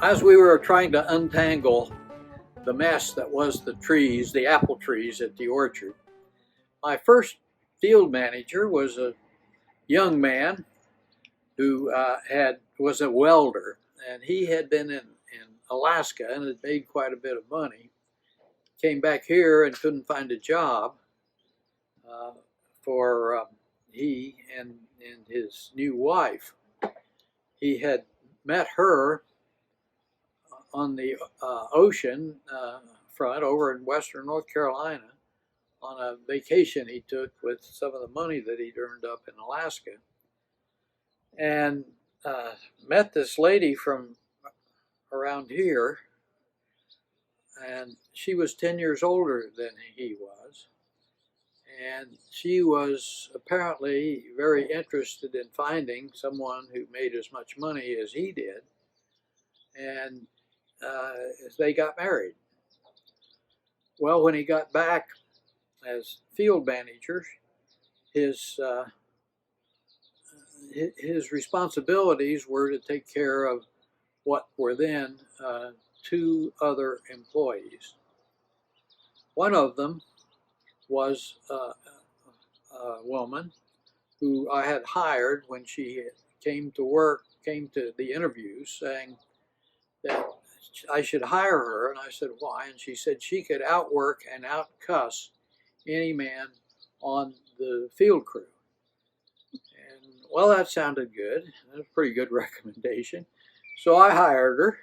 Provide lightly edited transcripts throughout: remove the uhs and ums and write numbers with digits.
As we were trying to untangle the mess that was the trees, the apple trees at the orchard, my first field manager was a young man who was a welder, and he had been in Alaska and had made quite a bit of money. Came back here and couldn't find a job uh, for he and his new wife. He had met her on the ocean front over in western North Carolina on a vacation he took with some of the money that he'd earned up in Alaska, and met this lady from around here, and she was 10 years older than he was, and she was apparently very interested in finding someone who made as much money as he did, and they got married. Well, when he got back as field manager, his his responsibilities were to take care of what were then two other employees. One of them was a woman who I had hired when she came to the interviews, saying that I should hire her. And I said, why? And she said she could outwork and outcuss any man on the field crew. And well, that sounded good. That's a pretty good recommendation. So I hired her,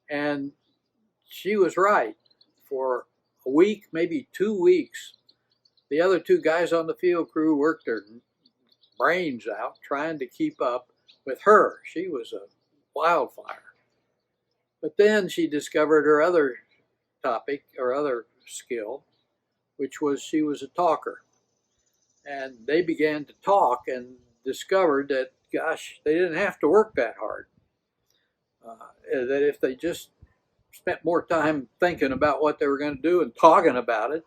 and she was right. For a week, maybe 2 weeks, the other two guys on the field crew worked their brains out trying to keep up with her. She was a wildfire. But then she discovered her other topic or other skill, which was she was a talker. And they began to talk and discovered that, gosh, they didn't have to work that hard. That if they just spent more time thinking about what they were going to do and talking about it,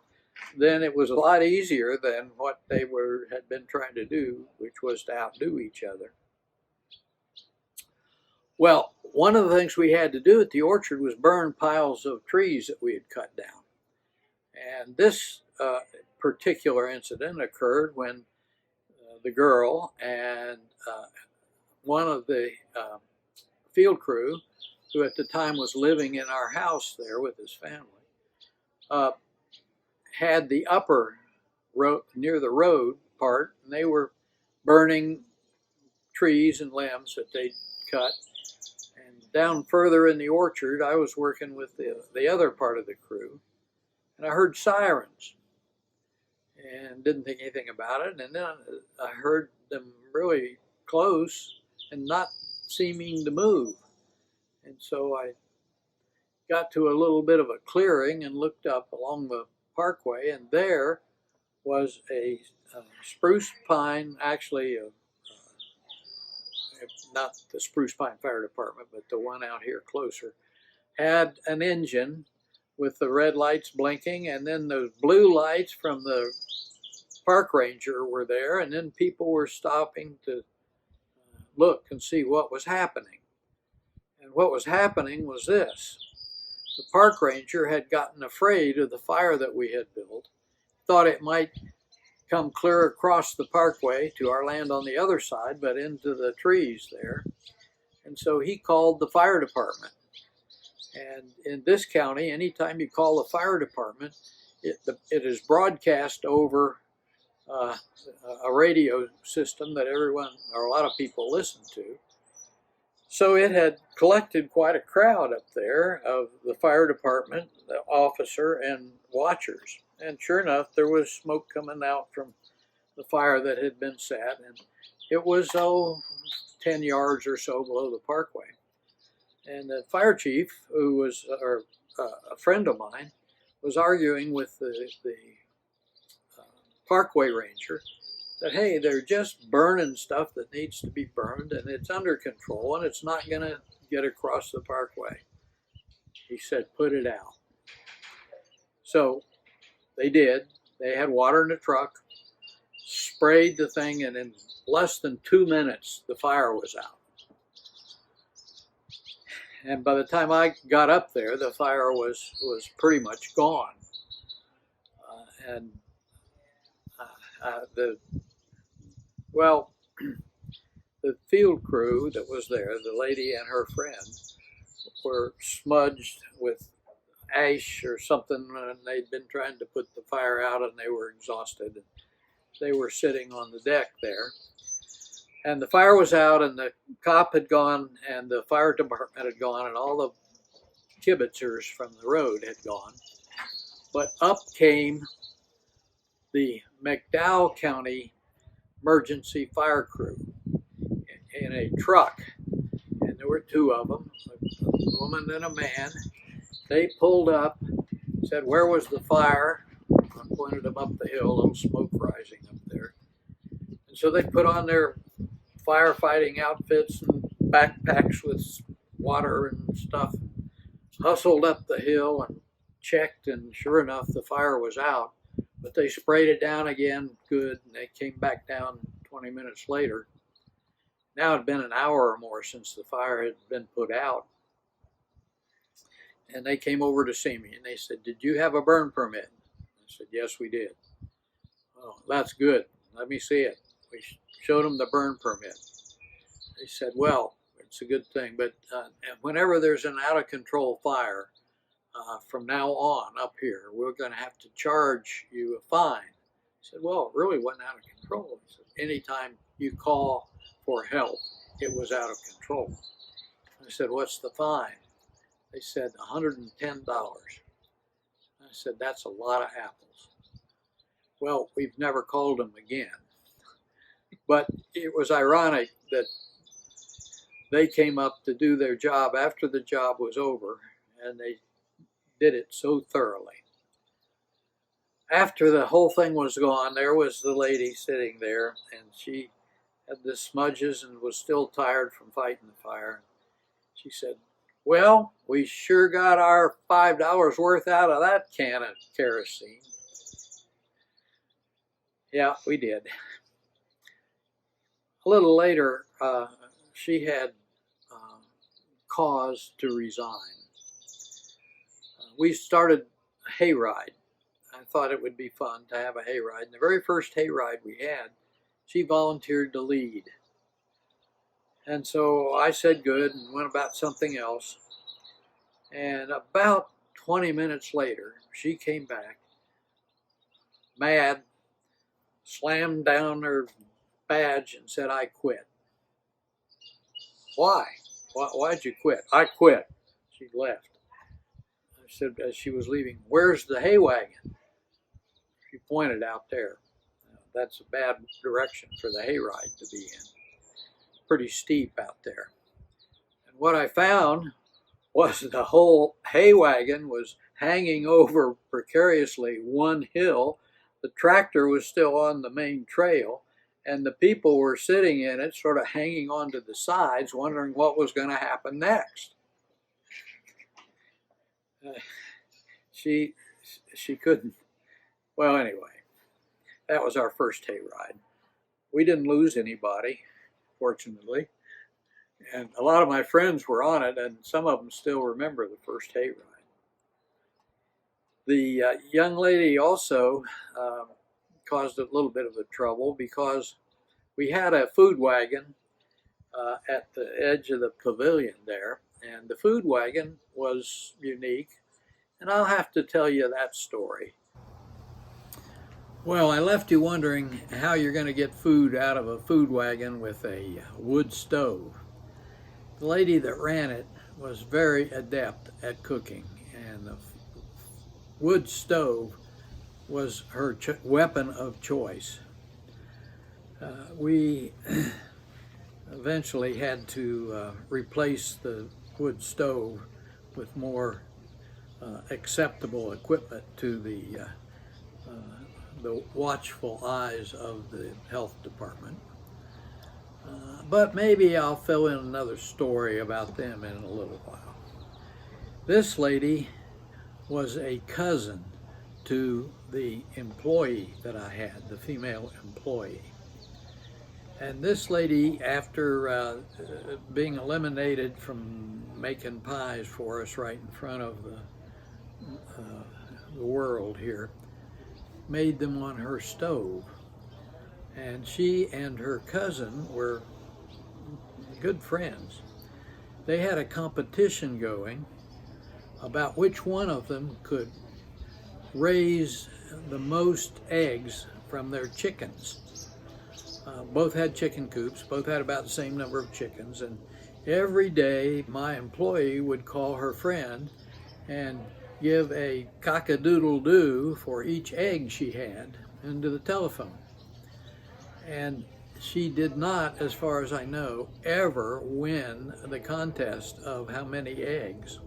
then it was a lot easier than what they had been trying to do, which was to outdo each other. Well, one of the things we had to do at the orchard was burn piles of trees that we had cut down. And this particular incident occurred when the girl and one of the field crew, who at the time was living in our house there with his family, had the upper road near the road part, and they were burning trees and limbs that they'd cut. And down further in the orchard, I was working with the other part of the crew, and I heard sirens and didn't think anything about it. And then I heard them really close and not seeming to move. And so I got to a little bit of a clearing and looked up along the parkway, and there was a spruce pine, actually not the Spruce Pine Fire Department, but the one out here closer, had an engine with the red lights blinking, and then those blue lights from the park ranger were there, and then people were stopping to look and see what was happening. And what was happening was this. The park ranger had gotten afraid of the fire that we had built, thought it might come clear across the parkway to our land on the other side, but into the trees there. And so he called the fire department. And in this county, anytime you call the fire department, it is broadcast over a radio system that everyone, or a lot of people, listen to. So it had collected quite a crowd up there of the fire department, the officer, and watchers. And sure enough, there was smoke coming out from the fire that had been set, and it was 10 yards or so below the parkway. And the fire chief, who was a friend of mine, was arguing with the parkway ranger that, hey, they're just burning stuff that needs to be burned, and it's under control, and it's not going to get across the parkway. He said, put it out. So they did. They had water in the truck, sprayed the thing, and in less than 2 minutes, the fire was out. And by the time I got up there, the fire was pretty much gone. And the well, the field crew that was there, the lady and her friend, were smudged with ash or something, and they'd been trying to put the fire out, and they were exhausted. They were sitting on the deck there, and the fire was out, and the cop had gone, and the fire department had gone, and all the kibitzers from the road had gone. But up came the McDowell County emergency fire crew in a truck, and there were two of them, a woman and a man. They pulled up, said, "Where was the fire?" I pointed them up the hill, a little smoke rising up there. And so they put on their firefighting outfits and backpacks with water and stuff, hustled up the hill and checked, and sure enough, the fire was out. But they sprayed it down again good, and they came back down 20 minutes later. Now it had been an hour or more since the fire had been put out. And they came over to see me, and they said, "Did you have a burn permit?" I said, "Yes, we did." "Oh, that's good. Let me see it." We showed them the burn permit. They said, "Well, it's a good thing, but whenever there's an out-of-control fire, from now on up here, we're going to have to charge you a fine." I said, "Well, it really wasn't out of control." He said, "Anytime you call for help, it was out of control." I said, "What's the fine?" They said, $110. I said, "That's a lot of apples." Well, we've never called them again. But it was ironic that they came up to do their job after the job was over, and they did it so thoroughly. After the whole thing was gone, there was the lady sitting there, and she had the smudges and was still tired from fighting the fire. She said, "Well, we sure got our $5 worth out of that can of kerosene." Yeah, we did. A little later, she had cause to resign. We started a hayride. I thought it would be fun to have a hayride. And the very first hayride we had, she volunteered to lead. And so I said good and went about something else. And about 20 minutes later, she came back, mad, slammed down her badge and said, "I quit." "Why? Why'd you quit?" "I quit." She left. I said, as she was leaving, "Where's the hay wagon?" She pointed out there. That's a bad direction for the hayride to be in. Pretty steep out there. And what I found was the whole hay wagon was hanging over precariously one hill. The tractor was still on the main trail, and the people were sitting in it, sort of hanging onto the sides, wondering what was going to happen next. She couldn't. Well, anyway, that was our first hayride. We didn't lose anybody, fortunately. And a lot of my friends were on it, and some of them still remember the first hayride. The young lady also caused a little bit of a trouble because we had a food wagon at the edge of the pavilion there, and the food wagon was unique, and I'll have to tell you that story. Well, I left you wondering how you're going to get food out of a food wagon with a wood stove. The lady that ran it was very adept at cooking, and the wood stove was her weapon of choice. We eventually had to replace the wood stove with more acceptable equipment to the watchful eyes of the health department. But maybe I'll fill in another story about them in a little while. This lady was a cousin to the employee that I had, the female employee. And this lady, after being eliminated from making pies for us right in front of the world here, made them on her stove. And she and her cousin were good friends. They had a competition going about which one of them could raise the most eggs from their chickens. Both had chicken coops, both had about the same number of chickens, and every day my employee would call her friend and give a cock-a-doodle-doo for each egg she had into the telephone. And she did not, as far as I know, ever win the contest of how many eggs.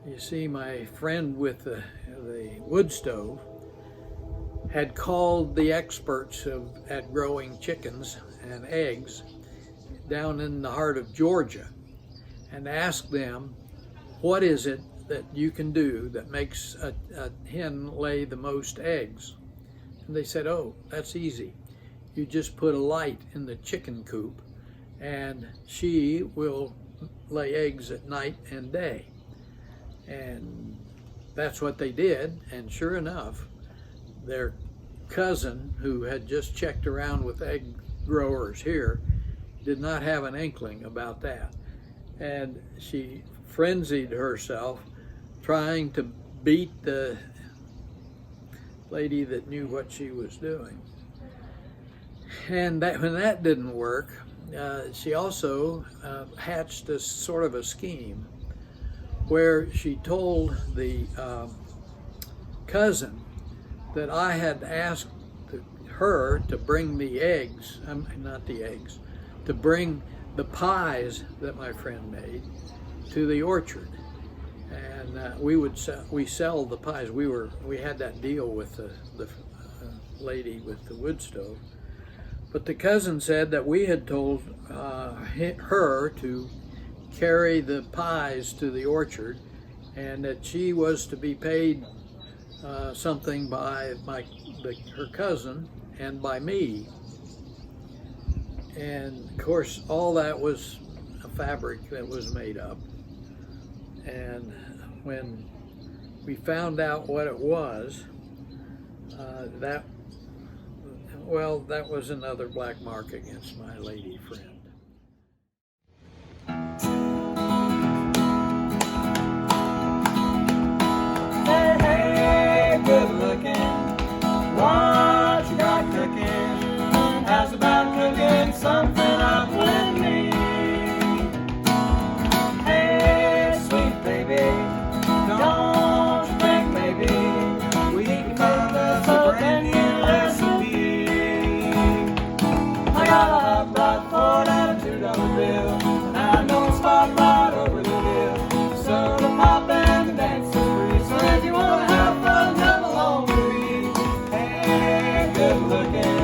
You see, my friend with the wood stove had called the experts at growing chickens and eggs down in the heart of Georgia and asked them, what is it that you can do that makes a hen lay the most eggs? And they said, oh, that's easy. You just put a light in the chicken coop and she will lay eggs at night and day. And that's what they did, and sure enough, their cousin, who had just checked around with egg growers here, did not have an inkling about that. And she frenzied herself trying to beat the lady that knew what she was doing. And when that didn't work, she also hatched a sort of a scheme where she told the cousin that I had asked her to bring the eggs, not the eggs, to bring the pies that my friend made to the orchard. And we sell the pies. We had that deal with the lady with the wood stove. But the cousin said that we had told her to carry the pies to the orchard and that she was to be paid something by her cousin and by me. And of course, all that was a fabric that was made up. And when we found out what it was, that was another black mark against my lady friend. Hey, hey, good looking, what you got cooking? How's about cooking something up with me? Hey, sweet baby, don't you think maybe we can make us a brand new recipe? I got a hot rod Ford and a $2 bill, and I know a spot right over the hill. Soda pop and the dance is free, so if you wanna have fun, come along with me. Hey, good looking.